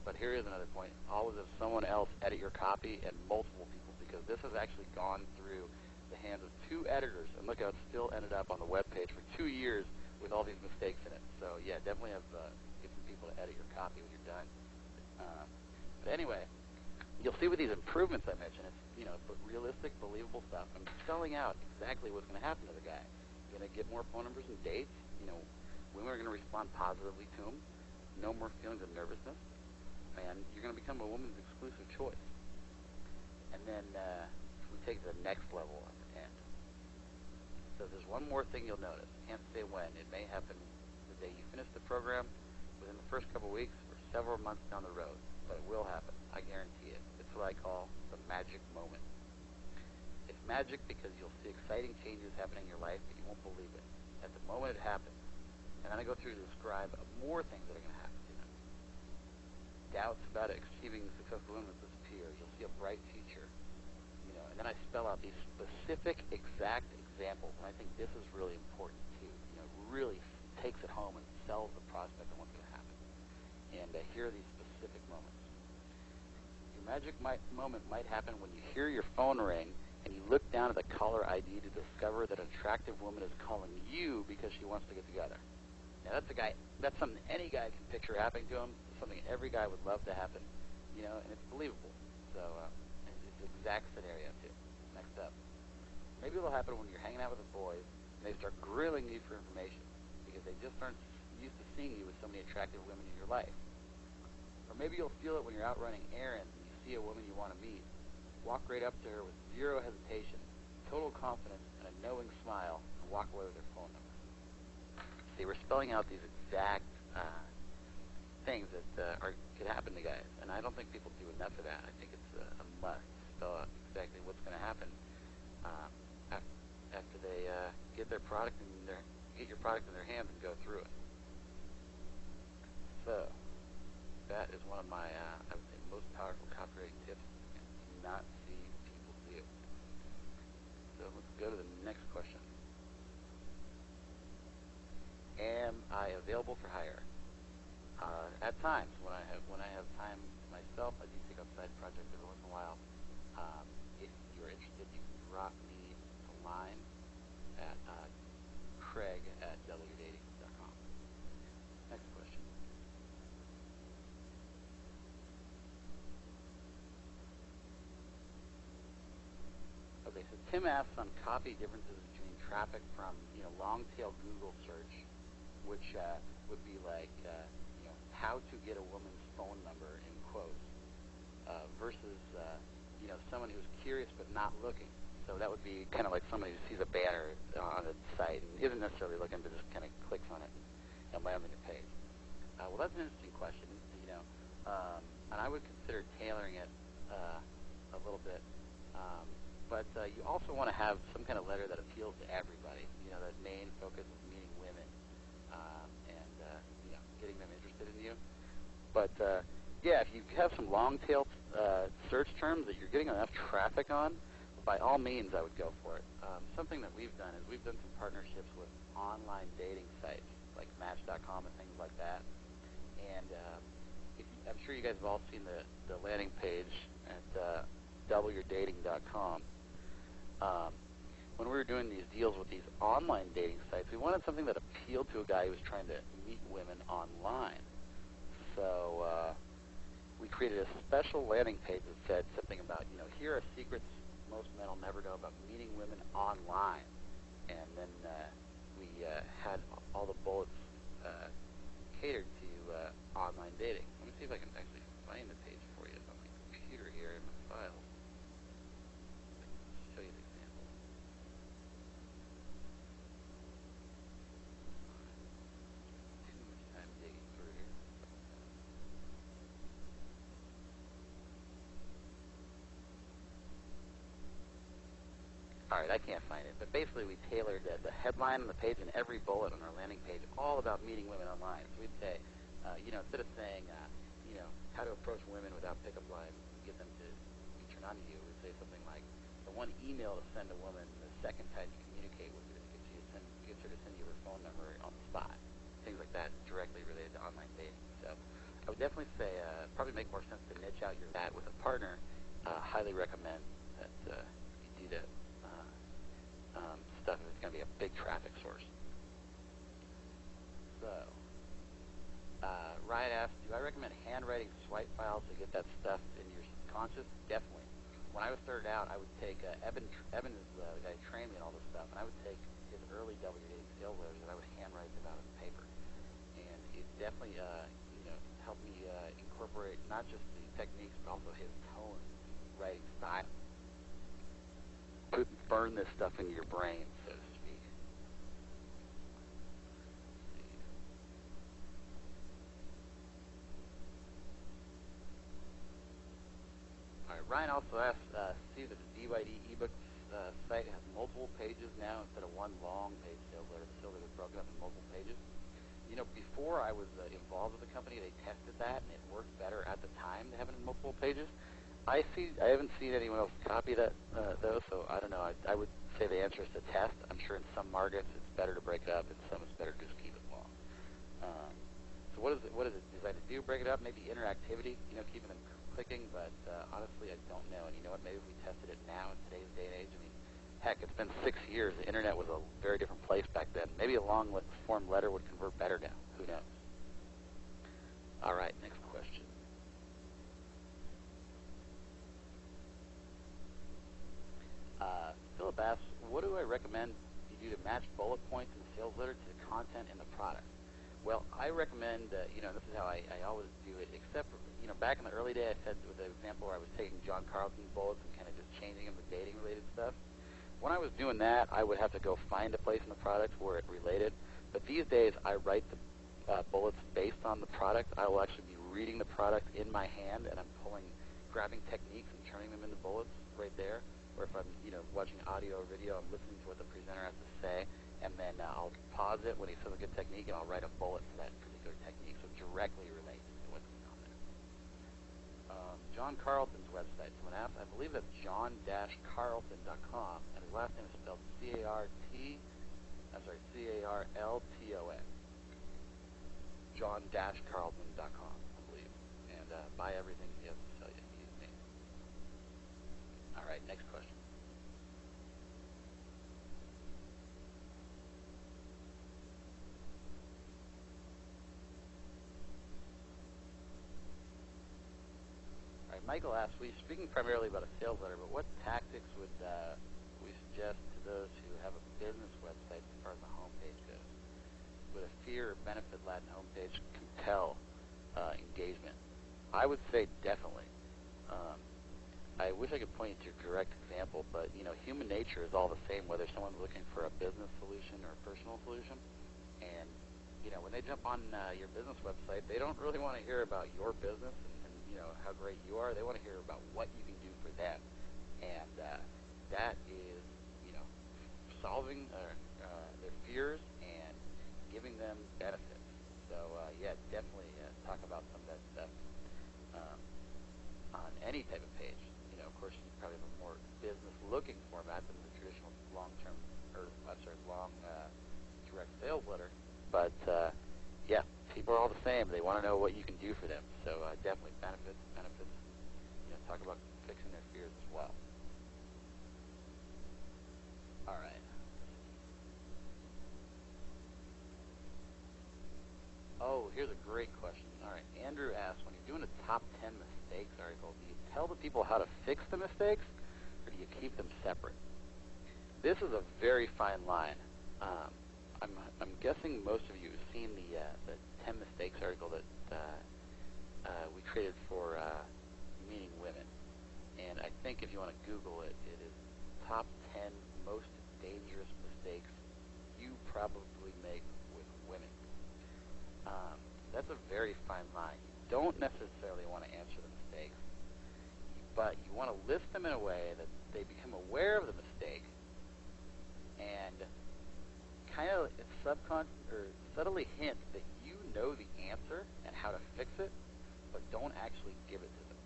But here is another point. Always have someone else edit your copy and multiple people, because this has actually gone through the hands of 2 editors, and look how it still ended up on the web page for 2 years with all these mistakes in it. So yeah, definitely have get some people to edit your copy when you're done. But anyway, you'll see with these improvements I mentioned, it's realistic, believable stuff. I'm spelling out exactly what's going to happen to the guy. You're going to get more phone numbers and dates. Women are going to respond positively to them. No more feelings of nervousness. And you're going to become a woman's exclusive choice. And then we take it to the next level at the end. So there's one more thing you'll notice. Can't say when. It may happen the day you finish the program, within the first couple of weeks, or several months down the road. But it will happen. I guarantee it. It's what I call the magic moment. It's magic because you'll see exciting changes happening in your life, but you won't believe it. At the moment it happens. And then I go through to describe more things that are going to happen to them. Doubts about achieving successful women will disappear. You'll see a bright future. And then I spell out these specific, exact examples, and I think this is really important too. Really takes it home and sells the prospect on what's going to happen. And here are these specific moments. Your magic moment might happen when you hear your phone ring and you look down at the caller ID to discover that an attractive woman is calling you because she wants to get together. Now that's something any guy can picture happening to him. It's something every guy would love to happen, and it's believable. So it's the exact scenario too. Next up, maybe it'll happen when you're hanging out with the boys and they start grilling you for information because they just aren't used to seeing you with so many attractive women in your life. Or maybe you'll feel it when you're out running errands and you see a woman you want to meet. Walk right up to her with zero hesitation, total confidence, and a knowing smile, and walk away with her phone number. See, we're spelling out these exact things that could happen to guys, and I don't think people do enough of that. I think it's a must to spell out exactly what's going to happen after they get your product in their hands and go through it. So that is one of my, I would say, most powerful copywriting tips. Do not see people do. So let's go to the next question. Am I available for hire? At times, when I have time myself, I do take up side projects every once in a while. If you're interested, you can drop me a line at craig@wdating.com. Next question. Okay, so Tim asks on copy differences between traffic from long-tail Google search, which would be like how to get a woman's phone number in quotes, versus someone who's curious but not looking. So that would be kind of like somebody who sees a banner on a site and isn't necessarily looking, but just kind of clicks on it and lands on your page. Well, that's an interesting question, and I would consider tailoring it a little bit. But you also want to have some kind of letter that appeals to everybody. That main focus is meeting women and getting them interested in you. But if you have some long-tail search terms that you're getting enough traffic on, by all means, I would go for it. Something that we've done is we've done some partnerships with online dating sites like Match.com and things like that. And I'm sure you guys have all seen the landing page at doubleyourdating.com. When we were doing these deals with these online dating sites, we wanted something that appealed to a guy who was trying to meet women online. So we created a special landing page that said something about, here are secrets most men will never know about meeting women online. And then we had all the bullets catered to online dating. Let me see if I can actually find the page for you on my computer here in my files. Show you the example. Too much time digging through here. All right, I can't find it, but basically we tailored the headline on the page and every bullet on our landing page all about meeting women online. So we'd say, instead of saying, how to approach women without pickup lines and get them to be turned on to you, we'd say something like, the one email to send a woman the second time you communicate with her gets her to send you her phone number on the spot. Things like that directly related to online dating. So I would definitely say probably make more sense to niche out your ad with a partner. Highly recommend that you do that stuff if it's going to be a big traffic source. So Ryan asked, do I recommend handwriting swipe files to get that stuff in your subconscious? Definitely. When I was started out, I would take Evan is the guy who trained me in all this stuff, and I would take his early W dating sales letters and I would handwrite them out on paper. It definitely helped me incorporate not just the techniques but also his tone, writing style. Burn this stuff into your brain, so to speak. All right, Ryan also asked, see that the DYD ebook site has multiple pages now instead of one long page sales letter. The sales letter is broken up in multiple pages. Before I was involved with the company, they tested that, and it worked better at the time to have it in multiple pages. I haven't seen anyone else copy that, though, so I don't know. I would say the answer is to test. I'm sure in some markets it's better to break it up, and some it's better to just keep it long. So what is it designed to do? Break it up, maybe interactivity, keeping them clicking, but honestly, I don't know. And you know what? Maybe if we tested it now in today's day and age, heck, it's been 6 years. The internet was a very different place back then. Maybe a long-form letter would convert better now. Who knows? All right, next question. Philip asks, what do I recommend you do to match bullet points in the sales letter to the content in the product? Well, I recommend, this is how I always do it, except for, back in the early day, I said with the example where I was taking John Carlton's bullets and kind of just changing them to dating-related stuff. When I was doing that, I would have to go find a place in the product where it related. But these days, I write the bullets based on the product. I will actually be reading the product in my hand, and I'm grabbing techniques and turning them into bullets right there. Or if I'm, watching audio or video, I'm listening to what the presenter has to say, and then I'll pause it when he says a good technique, and I'll write a bullet for that particular technique, so it directly relates to what's going on there. John Carlton's website. Someone asked, I believe that's john-carlton.com, and his last name is spelled C-A-R-L-T-O-N. John-carlton.com, I believe. And buy everything he has to sell you. He's amazing. All right, next question. All right, Michael asks, we're speaking primarily about a sales letter, but what tactics would we suggest to those who have a business website as far as the homepage goes? Would a fear or benefit-laden homepage compel engagement? I would say definitely. I wish I could point you to a direct example, but human nature is all the same, whether someone's looking for a business solution or a personal solution. And when they jump on your business website, they don't really want to hear about your business and how great you are. They want to hear about what you can do for them, and that is solving their fears and giving them benefits. So yeah, definitely talk about some of that stuff on any type of page. Of course, you probably have a more business-looking format than the traditional long direct sales letter. But yeah, people are all the same. They want to know what you can do for them. So definitely benefits. Talk about fixing their fears as well. All right. Oh, here's a great question. All right, Andrew asks, when you're doing a top 10 mistakes article, do you tell the people how to fix the mistakes, or do you keep them separate? This is a very fine line. I'm guessing most of you have seen the 10 mistakes article that we created for meeting women. And I think if you want to Google it, it is top 10 most dangerous mistakes you probably make with women. That's a very fine line. You don't necessarily want to answer the mistakes, but you want to list them in a way that they become aware of the mistake and kind of subtly hint that you know the answer and how to fix it, but don't actually give it to them.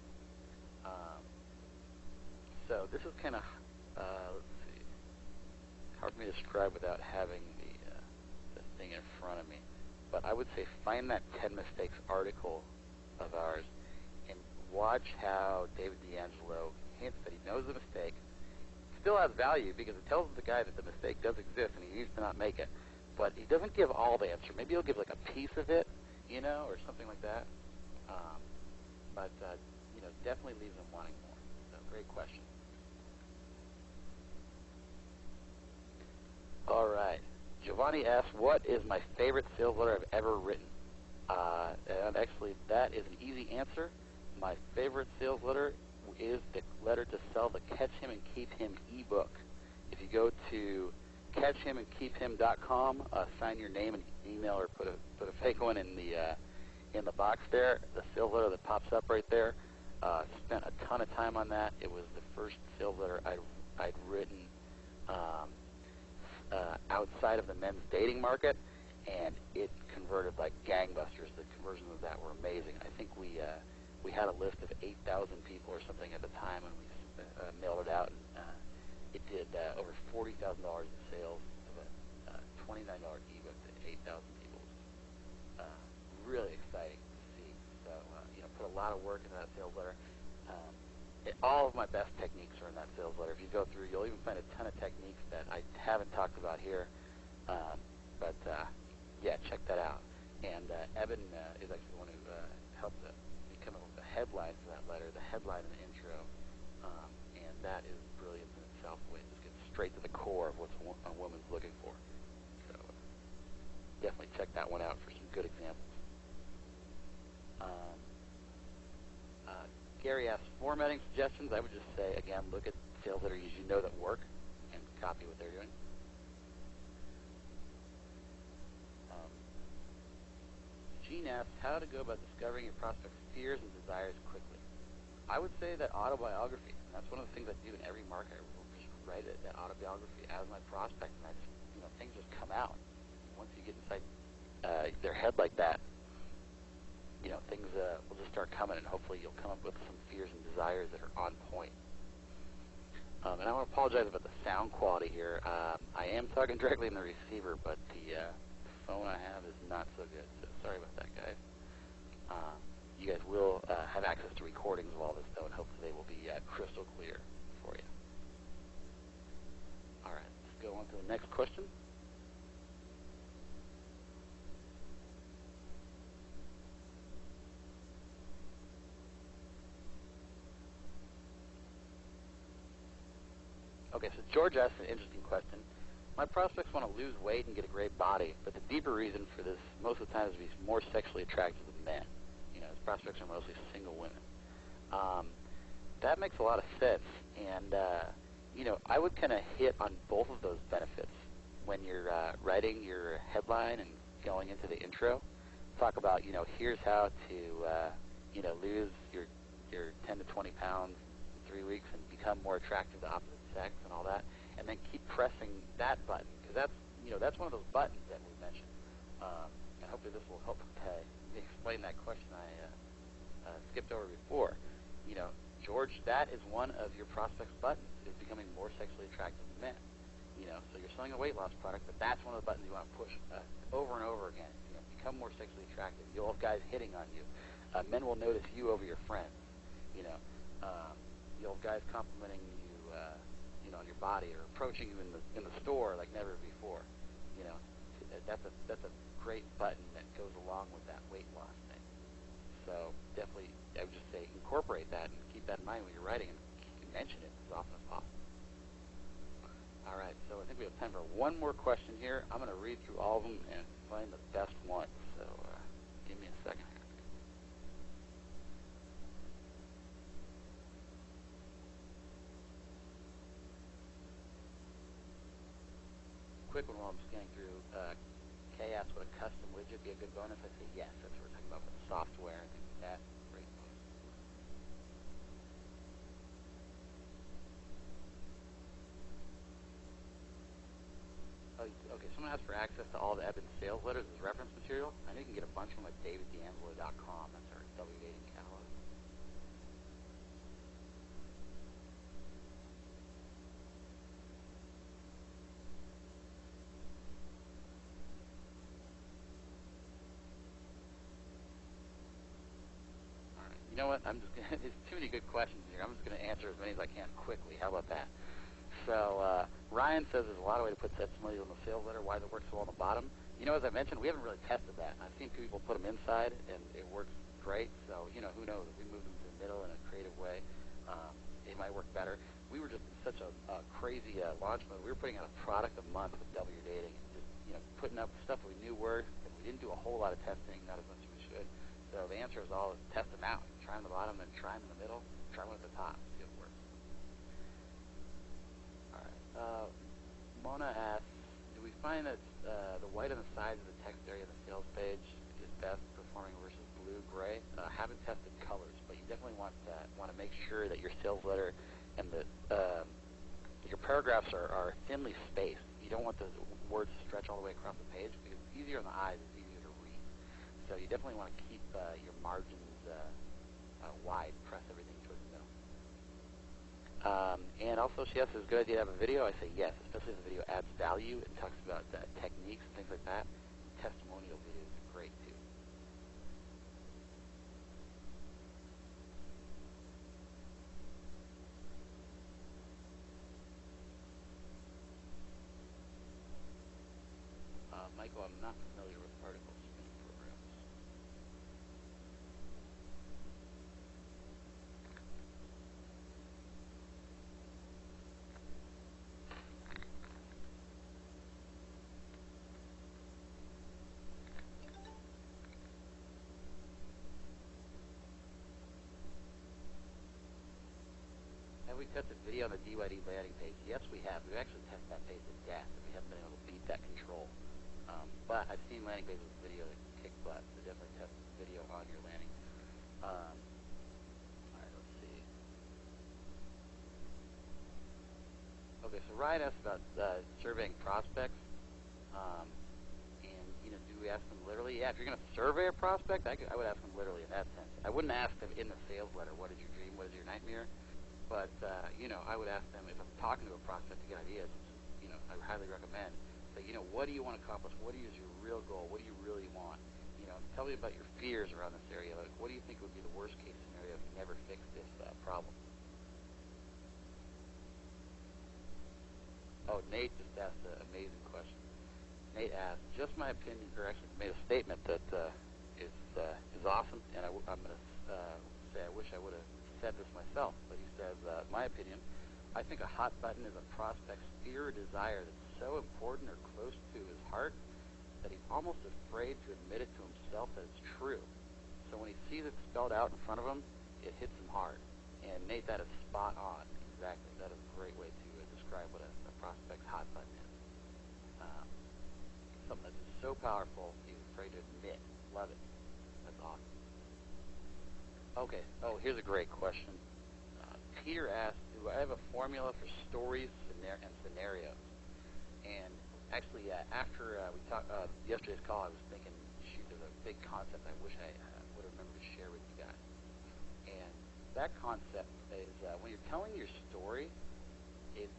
So this is kind of, let's see, hard for me to describe without having the thing in front of me. But I would say find that 10 Mistakes article of ours and watch how David D'Angelo hints that he knows the mistake. It still has value because it tells the guy that the mistake does exist and he needs to not make it. But he doesn't give all the answer. Maybe he'll give like a piece of it, or something like that. But definitely leaves them wanting more. So great question. All right. Giovanni asks, what is my favorite sales letter I've ever written? And actually, that is an easy answer. My favorite sales letter is the letter to sell the Catch Him and Keep Him ebook. If you go to catchhimandkeephim.com, sign your name and email, or put a fake one in the box there. The sales letter that pops up right there. Spent a ton of time on that. It was the first sales letter I'd written outside of the men's dating market, and it converted like gangbusters. The conversions of that were amazing. I think we had a list of 8,000 people or something at the time when we mailed it out, and it did over $40,000 in sales of a $29 ebook to 8,000 people. Really exciting to see. So, put a lot of work into that sales letter. All of my best techniques are in that sales letter. If you go through, you'll even find a ton of techniques that I haven't talked about here. But yeah, check that out. And Eben is actually the one who helped become the headline for that letter, the headline and the intro. And that is brilliant in itself. It just gets straight to the core of what a woman's looking for. So definitely check that one out for some good examples. Gary asks, formatting suggestions. I would just say, again, look at sales letters you know that work and copy what they're doing. Gene asks, how to go about discovering your prospect's fears and desires quickly. I would say that autobiography, and that's one of the things I do in every market. I will just write that autobiography as my prospect, and I just, things just come out. Once you get inside their head like that, things will just start coming, and hopefully you'll come up with some fears and desires that are on point. And I want to apologize about the sound quality here. I am talking directly in the receiver, but the phone I have is not so good, so sorry about that, guys. You guys will have access to recordings of all this, though, and hopefully they will be crystal clear for you. All right, let's go on to the next question. Okay, so George asked an interesting question. My prospects want to lose weight and get a great body, but the deeper reason for this most of the time is to be more sexually attractive than men. His prospects are mostly single women. That makes a lot of sense, and I would kind of hit on both of those benefits when you're writing your headline and going into the intro. Talk about here's how to lose your 10 to 20 pounds in 3 weeks and become more attractive to opposite sex and all that, and then keep pressing that button, because that's one of those buttons that we mentioned. And hopefully this will help explain that question I skipped over before. George, that is one of your prospect's buttons, is becoming more sexually attractive to men. So you're selling a weight loss product, but that's one of the buttons you want to push over and over again. Become more sexually attractive. You'll have guys hitting on you. Men will notice you over your friends. You'll have guys complimenting you, on your body, or approaching you in the store like never before. That's a great button that goes along with that weight loss thing. So definitely, I would just say incorporate that and keep that in mind when you're writing, and mention it as often as possible. All right, so I think we have time for one more question here. I'm going to read through all of them and find the best one. So give me a second here. Quick one while I'm scanning through. Kay asked, would a custom widget be a good bonus? I say yes. That's what we're talking about with software and things like that. Great bonus. Oh, okay, someone asked for access to all the Eben sales letters as reference material. I know you can get a bunch from davidd'angelo.com. That's our W dating catalog. You know what? There's too many good questions here. I'm just going to answer as many as I can quickly. How about that? So Ryan says there's a lot of ways to put testimonials on the sales letter. Why does it work so well on the bottom? As I mentioned, we haven't really tested that. I've seen people put them inside, and it works great. So, who knows? If we move them to the middle in a creative way, it might work better. We were just in such a crazy launch mode. We were putting out a product a month with W Dating, and just putting up stuff we knew worked, and we didn't do a whole lot of testing, not as much as we good. So the answer is all test them out. Try them at the bottom, then try them in the middle, try one at the top, see if it works. All right. Mona asks, do we find that the white on the sides of the text area of the sales page is best performing versus blue-gray? Haven't tested colors, but you definitely want to make sure that your sales letter and your paragraphs are thinly spaced. You don't want the words to stretch all the way across the page because it's easier on the eyes, it's easier to read. So you definitely want to keep your margins wide, press everything towards the middle. And also she asks, is it a good idea to have a video? I say yes, especially if the video adds value and talks about techniques, things like that. Testimonial videos are great too. Michael, I'm not familiar with particle spinning programs. Have we tested video on the DYD landing page? Yes, we have. We've actually tested that page to death, and we haven't been able to beat that control. But I've seen landing pages with video that kick butt, so definitely test video on your landing. All right, let's see. Okay, so Ryan asked about surveying prospects. And, do we ask them literally? Yeah, if you're going to survey a prospect, I would ask them literally in that sense. I wouldn't ask them in the sales letter, what is your dream, what is your nightmare? But, I would ask them, if I'm talking to a prospect to get ideas, I highly recommend, say, what do you want to accomplish? What is your real goal? What do you really want? Tell me about your fears around this area. Like, what do you think would be the worst case scenario if you never fix this problem? Oh, Nate just asked an amazing question. Nate asked, just my opinion, or actually made a statement that is awesome, and I'm going to say I wish I would have said this myself, but he says, my opinion, I think a hot button is a prospect's fear or desire that's so important or close to his heart that he's almost afraid to admit it to himself that it's true. So when he sees it spelled out in front of him, it hits him hard. And Nate, that is spot on. Exactly. That is a great way to describe what a prospect's hot button is. Something that's just so powerful, he's afraid to admit. Love it. That's awesome. Okay. Oh, here's a great question. Peter asked, do I have a formula for stories and scenarios? And actually, after we talked yesterday's call, I was thinking, shoot, there's a big concept I wish I would have remembered to share with you guys. And that concept is when you're telling your story, it's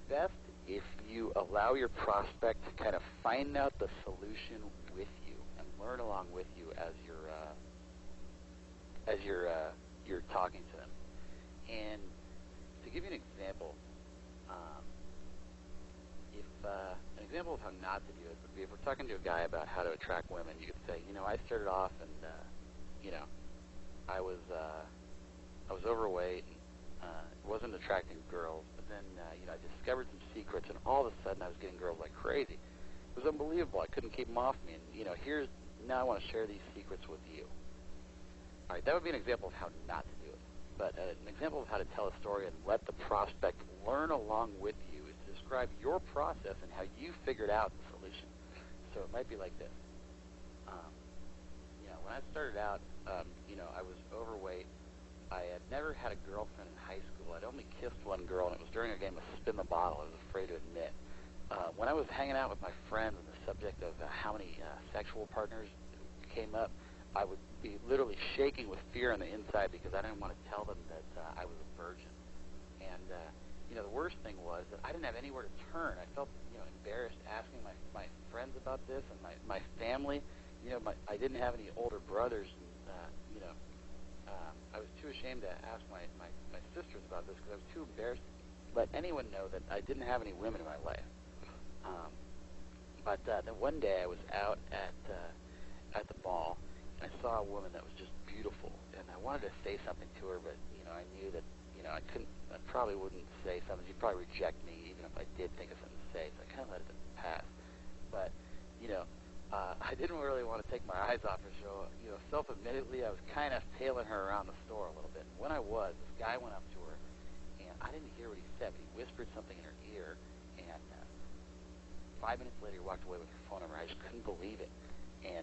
best if you allow your prospect to kind of find out the solution with you and learn along with you as you're talking to them. And to give you an example, an example of how not to do it would be if we're talking to a guy about how to attract women, you could say, I started off and, I was overweight and wasn't attracting girls, but then, I discovered some secrets, and all of a sudden I was getting girls like crazy. It was unbelievable. I couldn't keep them off me, and, now I want to share these secrets with you. All right, that would be an example of how not to do it. But an example of how to tell a story and let the prospect learn along with you is to describe your process and how you figured out the solution. So it might be like this. When I started out, I was overweight. I had never had a girlfriend in high school. I'd only kissed one girl, and it was during a game of Spin the Bottle. I was afraid to admit. When I was hanging out with my friends and the subject of how many sexual partners came up, I would be literally shaking with fear on the inside because I didn't want to tell them that I was a virgin. And, the worst thing was that I didn't have anywhere to turn. I felt, embarrassed asking my friends about this and my family. I didn't have any older brothers. And, I was too ashamed to ask my sisters about this because I was too embarrassed to let anyone know that I didn't have any women in my life. But then one day I was out at the mall, and I saw a woman that was just beautiful, and I wanted to say something to her, but I knew that I probably wouldn't say something. She'd probably reject me even if I did think of something to say, so I kind of let it pass. But I didn't really want to take my eyes off her, so, self-admittedly, I was kind of tailing her around the store a little bit. And when I was, this guy went up to her, and I didn't hear what he said, but he whispered something in her ear, and 5 minutes later, he walked away with her phone number. I just couldn't believe it. And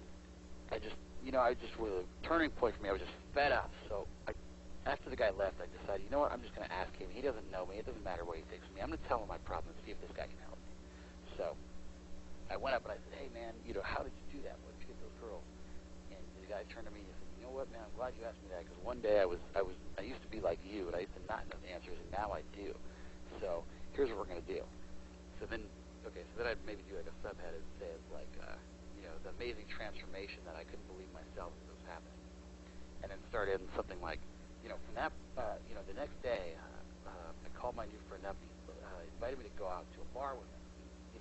I just was a turning point for me. I was just fed up. So after the guy left, I decided, you know what, I'm just going to ask him. He doesn't know me. It doesn't matter what he thinks of me. I'm going to tell him my problem and see if this guy can help me. So I went up and I said, hey, man, how did you do that? What did you get those girls? And the guy turned to me and said, you know what, man, I'm glad you asked me that, because one day I used to be like you, and I used to not know the answers, and now I do. So here's what we're going to do. So then I'd maybe do like a subhead and say it's like, the amazing transformation that I couldn't believe myself that was happening. And then start in something like, from that, the next day, I called my new friend up. He invited me to go out to a bar with him.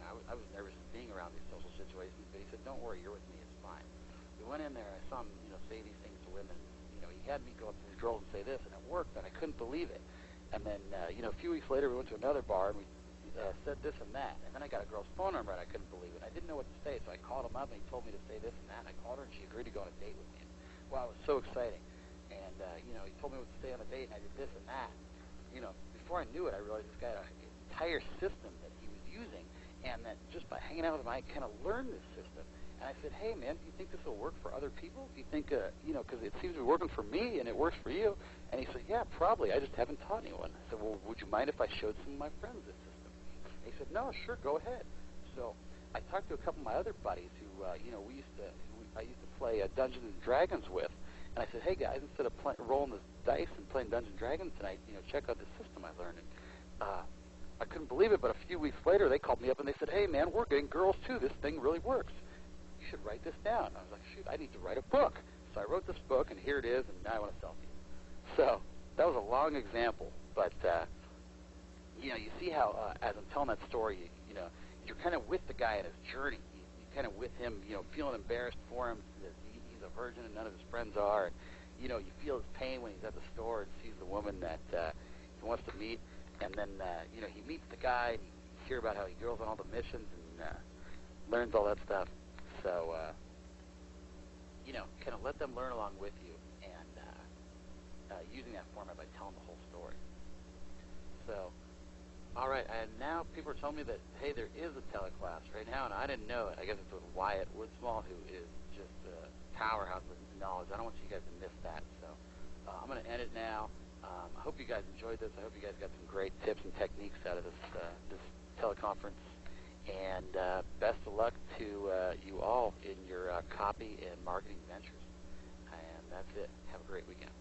I was nervous being around these social situations, but he said, don't worry, you're with me, it's fine. We went in there, I saw him, say these things to women. He had me go up to these girls and say this, and it worked, and I couldn't believe it. And then, a few weeks later, we went to another bar, and we said this and that, and then I got a girl's phone number, and I couldn't believe it. I didn't know what to say, so I called him up, and he told me to say this and that, and I called her, and she agreed to go on a date with me. Wow, it was so exciting. And, he told me what to say on the date, and I did this and that. Before I knew it, I realized this guy had an entire system that he was using, and that just by hanging out with him, I kind of learned this system. And I said, hey, man, do you think this will work for other people? Do you think, because it seems to be working for me, and it works for you? And he said, yeah, probably. I just haven't taught anyone. I said, well, would you mind if I showed some of my friends this system? He said, no, sure, go ahead. So I talked to a couple of my other buddies who, I used to play Dungeons and Dragons with. And I said, hey, guys, instead of rolling the dice and playing Dungeons and Dragons tonight, check out this system I learned. And I couldn't believe it, but a few weeks later, they called me up and they said, hey, man, we're getting girls, too. This thing really works. You should write this down. I was like, shoot, I need to write a book. So I wrote this book, and here it is, and now I want to sell it to you. So that was a long example, but, you see how, as I'm telling that story, you're kind of with the guy in his journey. You're kind of with him, feeling embarrassed for him that he's a virgin and none of his friends are. And, you feel his pain when he's at the store and sees the woman that he wants to meet. And then, he meets the guy, and you hear about how he goes on all the missions and learns all that stuff. So, kind of let them learn along with you, and using that format by telling the whole story. So, all right, and now people are telling me that, hey, there is a teleclass right now, and I didn't know it. I guess it's with Wyatt Woodsmall, who is just a powerhouse of knowledge. I don't want you guys to miss that. So I'm going to end it now. I hope you guys enjoyed this. I hope you guys got some great tips and techniques out of this teleconference. And best of luck to you all in your copy and marketing ventures. And that's it. Have a great weekend.